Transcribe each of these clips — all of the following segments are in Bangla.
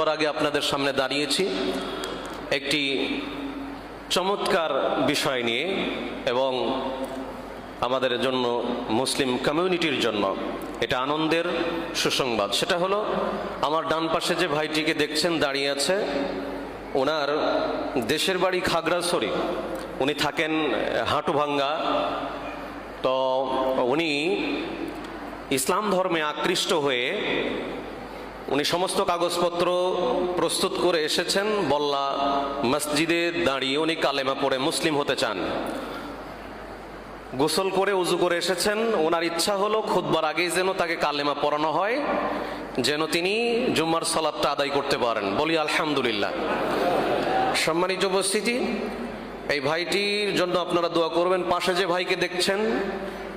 খুতবার আগে আপনাদের সামনে দাঁড়িয়েছি একটি চমৎকার বিষয় নিয়ে, এবং আমাদের জন্য, মুসলিম কমিউনিটির জন্য এটা আনন্দের সুসংবাদ। সেটা হলো, আমার ডান পাশে যে ভাইটিকে দেখছেন দাঁড়িয়ে আছে, ওনার দেশের বাড়ি খাগড়াছড়ি, উনি থাকেন হাটুভাঙ্গা। তো উনি ইসলাম ধর্মে আকৃষ্ট হয়ে উনি সমস্ত কাগজপত্র প্রস্তুত করে এসেছেন বল্লা মসজিদে দাঁড়িয়ে। উনি কালেমা পড়ে মুসলিম হতে চান। গোসল করে উজু করে এসেছেন। ওনার ইচ্ছা হলো খুতবার আগেই যেন তাকে কালেমা পড়ানো হয়, যেন তিনি জুম্মার সালাতটা আদায় করতে পারেন। বলি আলহামদুলিল্লাহ। সম্মানিত উপস্থিতি, এই ভাইটির জন্য আপনারা দোয়া করবেন। পাশে যে ভাইকে দেখছেন,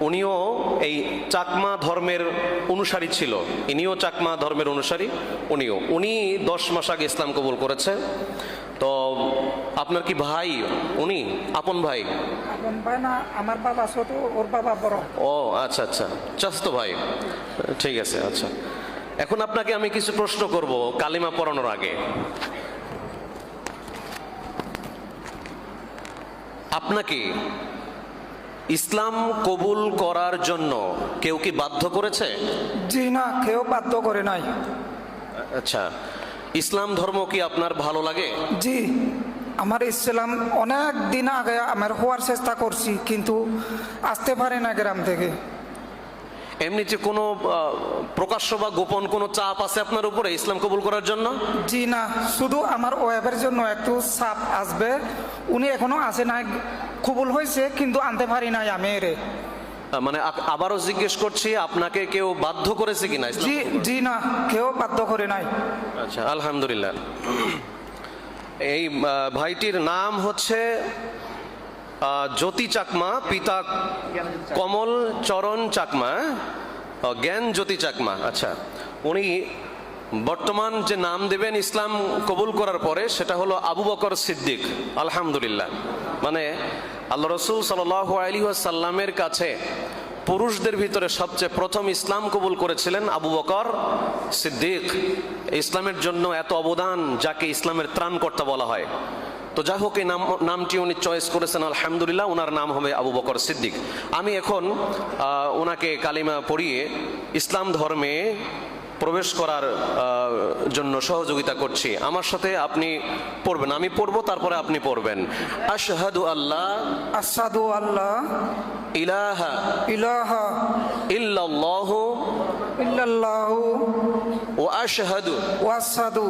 উনিও এই চাকমা ধর্মের অনুসারী ছিল। ইনিও চাকমা ধর্মের অনুসারী। উনি 10 মাস আগে ইসলাম কবুল করেছে। তো আপনার কি ভাই? উনি আপন ভাই? আপন ভাই না, আমার বাবা ছোট, ওর বাবা বড়। ও আচ্ছা আচ্ছা, চাচাতো ভাই। ঠিক আছে। আচ্ছা, এখন আপনাকে আমি কিছু প্রশ্ন করব কালিমা পড়ানোর আগে। আপনাকে ইসলাম কবুল করার জন্য কেউ কি বাধ্য করেছে? জি না, কেউ বাধ্য করে নাই। আচ্ছা, ইসলাম ধর্ম কি আপনার ভালো লাগে? জি, আমার ইসলাম অনেক দিন আগে আমার হওয়ার চেষ্টা করছি, কিন্তু আসতে পারে না গ্রাম থেকে। এমনিতে কোনো প্রকাশ্য বা গোপন কোনো চাপ আছে আপনার উপরে ইসলাম কবুল করার জন্য? জি না, শুধু আমার ওয়াইফের জন্য একটু চাপ আসবে। উনি এখনো আসে নাই, কবুল হয়েছে কিন্তু আনতে পারি নাই আমি এরে। মানে আবারও জিজ্ঞেস করছি, আপনাকে কেউ বাধ্য করেছে কিনা? জি জি না, কেউ বাধ্য করে নাই। আচ্ছা, আলহামদুলিল্লাহ। এই ভাইটির নাম হচ্ছে জ্যোতি চাকমা, পিতা কমল চরণ চাকমা, জ্ঞান জ্যোতি চাকমা। আচ্ছা, উনি বর্তমান যে নাম দেবেন ইসলাম কবুল করার পরে, সেটা হলো আবু বকর সিদ্দিক। আলহামদুলিল্লাহ। মানে আল্লাহ রসুল সাল্লাল্লাহু আলাইহি ওয়াসাল্লামের কাছে পুরুষদের ভিতরে সবচেয়ে প্রথম ইসলাম কবুল করেছিলেন আবু বকর সিদ্দিক। ইসলামের জন্য এত অবদান, যাকে ইসলামের ত্রাণকর্তা বলা হয়। তো যাই হোক, এই নামটি উনি চয়েস করেছেন, আলহামদুলিল্লাহ। ওনার নাম হবে আবু বকর সিদ্দিক। আমি এখন ওনাকে কালিমা পড়িয়ে ইসলাম ধর্মে প্রবেশ করার জন্য সহযোগিতা করছি। আমার সাথে আপনি পড়বেন, আমি পড়বো, তারপরে আপনি পড়বেন। আশহাদু আল্লাহ, আশহাদু আল্লাহ ইলাহা ইলাহা ইল্লাল্লাহু ইল্লাল্লাহু ওয়া আশহাদু ওয়া আশহাদু